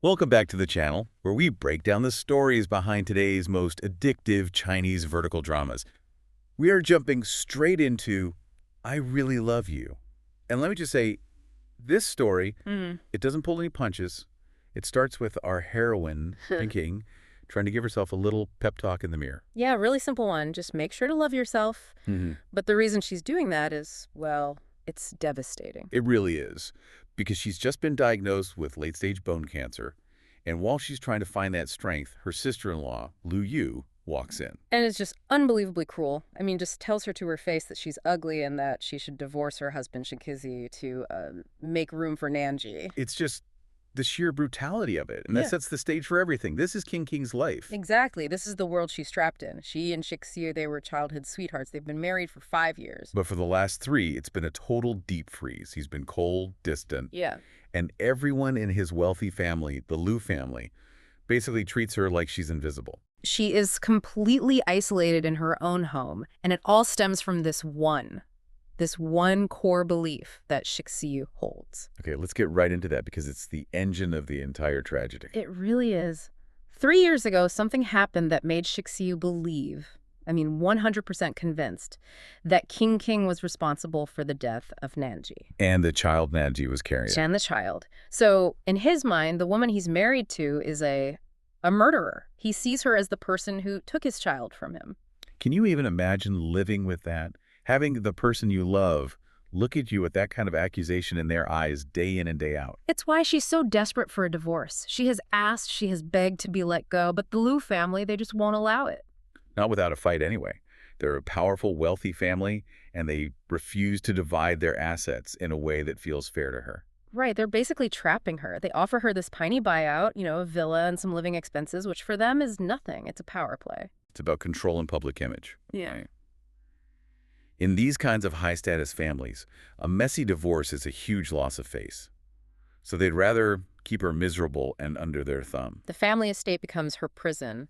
Welcome back to the channel, where we break down the stories behind today's most addictive Chinese vertical dramas. We are jumping straight into I Really Love You. And let me just say, this story, it doesn't pull any punches. It starts with our heroine, Shen Zhiqing, trying to give herself a little pep talk in the mirror. Yeah, really simple one. Just make sure to love yourself. But the reason she's doing that is, well, it's devastating. It really is, because she's just been diagnosed with late-stage bone cancer, and while she's trying to find that strength, her sister-in-law, Lu Yu, walks in. And it's just unbelievably cruel. I mean, just tells her to her face that she's ugly and that she should divorce her husband, Shixiu, to make room for Nanji. It's just the sheer brutality of it, and that sets the stage for everything. This is King King's life. Exactly. This is the world she's trapped in. She and Shixiu, they were childhood sweethearts. They've been married for 5 years. But for the last 3, it's been a total deep freeze. He's been cold, distant. Yeah. And everyone in his wealthy family, the Lu family, basically treats her like she's invisible. She is completely isolated in her own home, and it all stems from this one core belief that Shixiu holds. Okay, let's get right into that because it's the engine of the entire tragedy. It really is. 3 years ago, something happened that made Shixiu believe, 100% convinced, that King was responsible for the death of Nanji. And the child Nanji was carrying. And the child. So, in his mind, the woman he's married to is a murderer. He sees her as the person who took his child from him. Can you even imagine living with that? Having the person you love look at you with that kind of accusation in their eyes day in and day out. It's why she's so desperate for a divorce. She has asked, she has begged to be let go, but the Lu family, they just won't allow it. Not without a fight anyway. They're a powerful, wealthy family, and they refuse to divide their assets in a way that feels fair to her. Right, they're basically trapping her. They offer her this tiny buyout, a villa and some living expenses, which for them is nothing. It's a power play. It's about control and public image. Yeah. Right? In these kinds of high-status families, a messy divorce is a huge loss of face. So they'd rather keep her miserable and under their thumb. The family estate becomes her prison.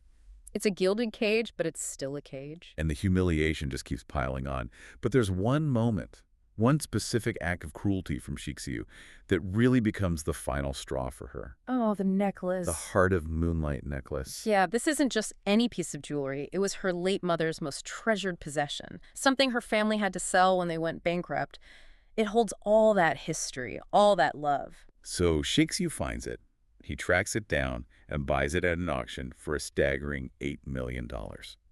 It's a gilded cage, but it's still a cage. And the humiliation just keeps piling on. But there's one moment, one specific act of cruelty from Shixiu that really becomes the final straw for her. Oh, the necklace. The Heart of Moonlight necklace. Yeah, this isn't just any piece of jewelry. It was her late mother's most treasured possession, something her family had to sell when they went bankrupt. It holds all that history, all that love. So Shixiu finds it. He tracks it down and buys it at an auction for a staggering $8 million.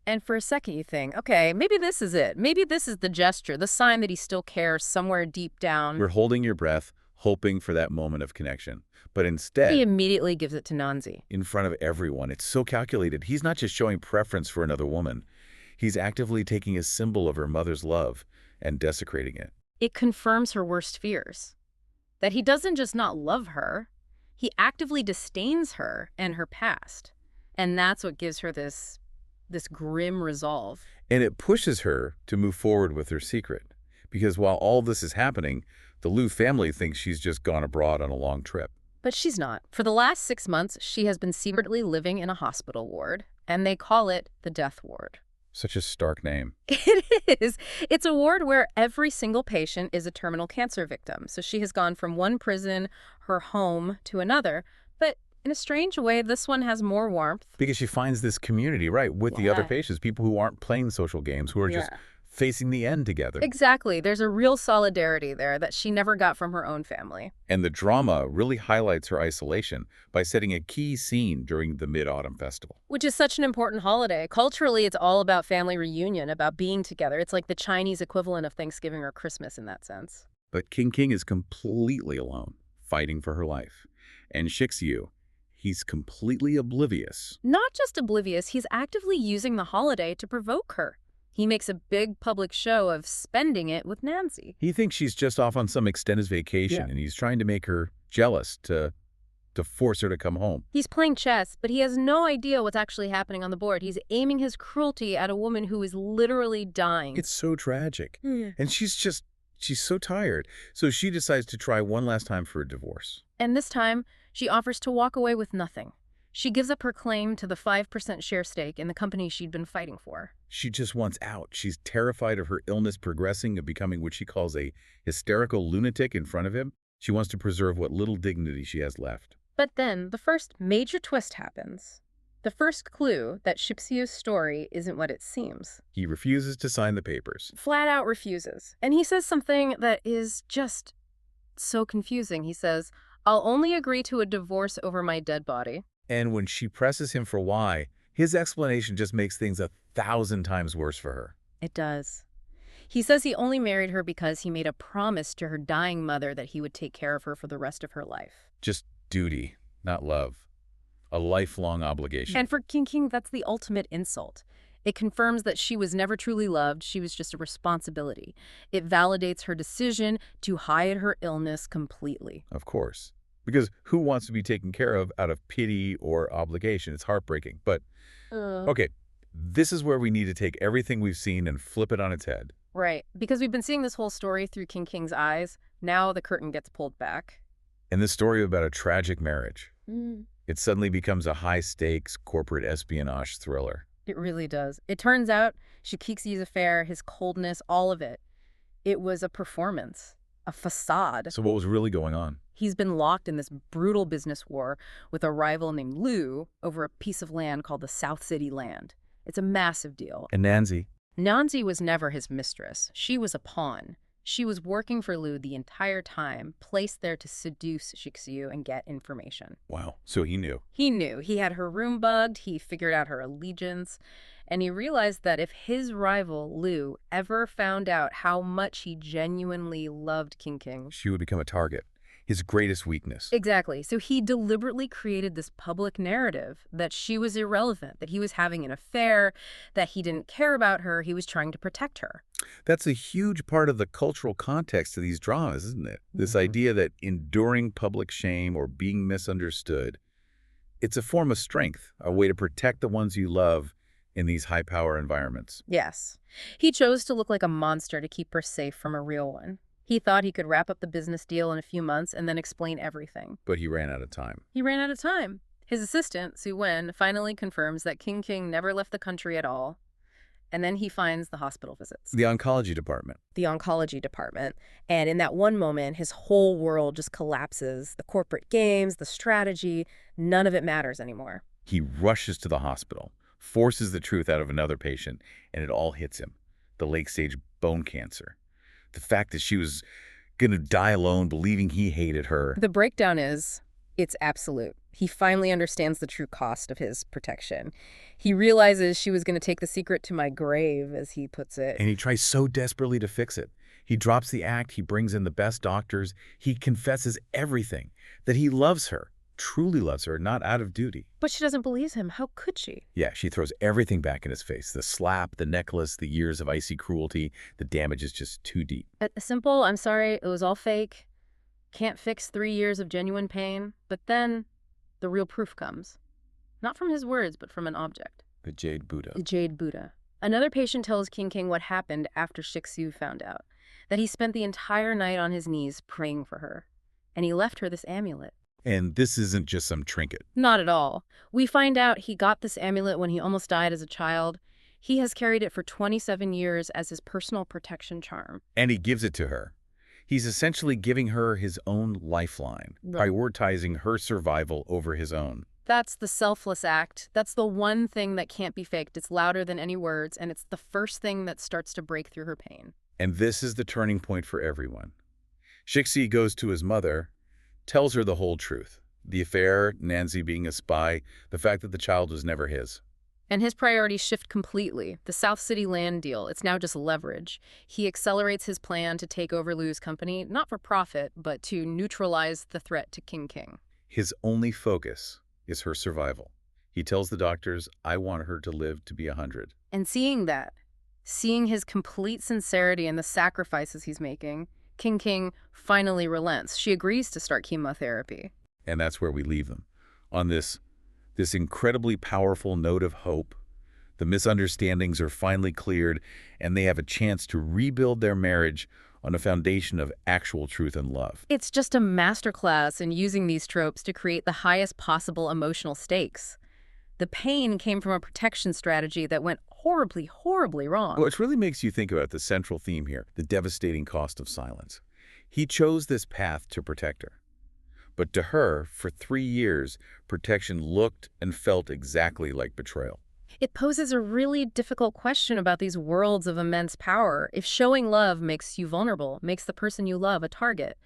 And for a second you think, okay, maybe this is it. Maybe this is the gesture, the sign that he still cares somewhere deep down. We're holding your breath, hoping for that moment of connection. But instead, he immediately gives it to Nanzi. In front of everyone. It's so calculated. He's not just showing preference for another woman. He's actively taking a symbol of her mother's love and desecrating it. It confirms her worst fears. That he doesn't just not love her, he actively disdains her and her past. And that's what gives her this grim resolve. And it pushes her to move forward with her secret. Because while all this is happening, the Lu family thinks she's just gone abroad on a long trip. But she's not. For the last 6 months, she has been secretly living in a hospital ward, and they call it the death ward. Such a stark name. It is. It's a ward where every single patient is a terminal cancer victim. So she has gone from one prison, her home, to another. But in a strange way, this one has more warmth. Because she finds this community, right, with the other patients, people who aren't playing social games, who are just facing the end together. Exactly. There's a real solidarity there that she never got from her own family. And the drama really highlights her isolation by setting a key scene during the Mid-Autumn Festival. Which is such an important holiday. Culturally, it's all about family reunion, about being together. It's like the Chinese equivalent of Thanksgiving or Christmas in that sense. But King is completely alone, fighting for her life. And Shixiu, he's completely oblivious. Not just oblivious, he's actively using the holiday to provoke her. He makes a big public show of spending it with Nanzi. He thinks she's just off on some extended vacation, and he's trying to make her jealous to force her to come home. He's playing chess, but he has no idea what's actually happening on the board. He's aiming his cruelty at a woman who is literally dying. It's so tragic. And she's so tired. So she decides to try one last time for a divorce. And this time, she offers to walk away with nothing. She gives up her claim to the 5% share stake in the company she'd been fighting for. She just wants out. She's terrified of her illness progressing, of becoming what she calls a hysterical lunatic in front of him. She wants to preserve what little dignity she has left. But then the first major twist happens. The first clue that Shixiu's story isn't what it seems. He refuses to sign the papers. Flat out refuses. And he says something that is just so confusing. He says, "I'll only agree to a divorce over my dead body." And when she presses him for why, his explanation just makes things 1,000 times worse for her. It does. He says he only married her because he made a promise to her dying mother that he would take care of her for the rest of her life. Just duty, not love. A lifelong obligation. And for King, that's the ultimate insult. It confirms that she was never truly loved, she was just a responsibility. It validates her decision to hide her illness completely. Of course. Because who wants to be taken care of out of pity or obligation? It's heartbreaking. But, okay, this is where we need to take everything we've seen and flip it on its head. Right. Because we've been seeing this whole story through King's eyes. Now the curtain gets pulled back. And this story about a tragic marriage. It suddenly becomes a high-stakes corporate espionage thriller. It really does. It turns out Shixiu's affair, his coldness, all of it, it was a performance, a facade. So what was really going on? He's been locked in this brutal business war with a rival named Lu over a piece of land called the South City Land. It's a massive deal. And Nancy? Nancy was never his mistress. She was a pawn. She was working for Lu the entire time, placed there to seduce Shixiu and get information. Wow. So he knew. He knew. He had her room bugged, he figured out her allegiance, and he realized that if his rival, Lu, ever found out how much he genuinely loved King, she would become a target. His greatest weakness. Exactly. So he deliberately created this public narrative that she was irrelevant, that he was having an affair, that he didn't care about her, he was trying to protect her. That's a huge part of the cultural context of these dramas, isn't it? This idea that enduring public shame or being misunderstood, it's a form of strength, a way to protect the ones you love in these high-power environments. Yes. He chose to look like a monster to keep her safe from a real one. He thought he could wrap up the business deal in a few months and then explain everything. But he ran out of time. He ran out of time. His assistant, Su Wen, finally confirms that King never left the country at all. And then he finds the hospital visits. The oncology department. The oncology department. And in that one moment, his whole world just collapses. The corporate games, the strategy, none of it matters anymore. He rushes to the hospital, forces the truth out of another patient, and it all hits him. The late-stage bone cancer. The fact that she was going to die alone, believing he hated her. The breakdown is, it's absolute. He finally understands the true cost of his protection. He realizes she was going to take the secret to my grave, as he puts it. And he tries so desperately to fix it. He drops the act, he brings in the best doctors, he confesses everything, that he loves her, truly loves her, not out of duty. But she doesn't believe him. How could she? Yeah, she throws everything back in his face. The slap, the necklace, the years of icy cruelty. The damage is just too deep. A simple, "I'm sorry, it was all fake. Can't fix 3 years of genuine pain." But then the real proof comes. Not from his words, but from an object. The Jade Buddha. The Jade Buddha. Another patient tells King what happened after Shixiu found out. That he spent the entire night on his knees praying for her. And he left her this amulet. And this isn't just some trinket. Not at all. We find out he got this amulet when he almost died as a child. He has carried it for 27 years as his personal protection charm. And he gives it to her. He's essentially giving her his own lifeline, prioritizing her survival over his own. That's the selfless act. That's the one thing that can't be faked. It's louder than any words, and it's the first thing that starts to break through her pain. And this is the turning point for everyone. Shixiu goes to his mother, tells her the whole truth. The affair, Nancy being a spy, the fact that the child was never his. And his priorities shift completely. The South City land deal, it's now just leverage. He accelerates his plan to take over Lu's company, not for profit, but to neutralize the threat to King. His only focus is her survival. He tells the doctors, "I want her to live to be 100. And seeing that, seeing his complete sincerity and the sacrifices he's making, King finally relents. She agrees to start chemotherapy. And that's where we leave them. On this incredibly powerful note of hope. The misunderstandings are finally cleared, and they have a chance to rebuild their marriage on a foundation of actual truth and love. It's just a masterclass in using these tropes to create the highest possible emotional stakes. The pain came from a protection strategy that went horribly, horribly wrong. Which really makes you think about the central theme here, the devastating cost of silence. He chose this path to protect her. But to her, for 3 years, protection looked and felt exactly like betrayal. It poses a really difficult question about these worlds of immense power. If showing love makes you vulnerable, makes the person you love a target,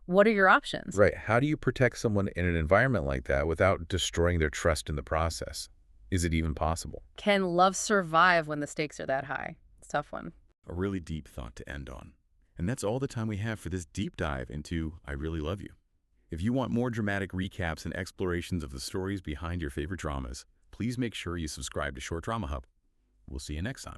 what are your options? Right. How do you protect someone in an environment like that without destroying their trust in the process? Is it even possible? Can love survive when the stakes are that high? It's a tough one. A really deep thought to end on. And that's all the time we have for this deep dive into I Really Love You. If you want more dramatic recaps and explorations of the stories behind your favorite dramas, please make sure you subscribe to Short Drama Hub. We'll see you next time.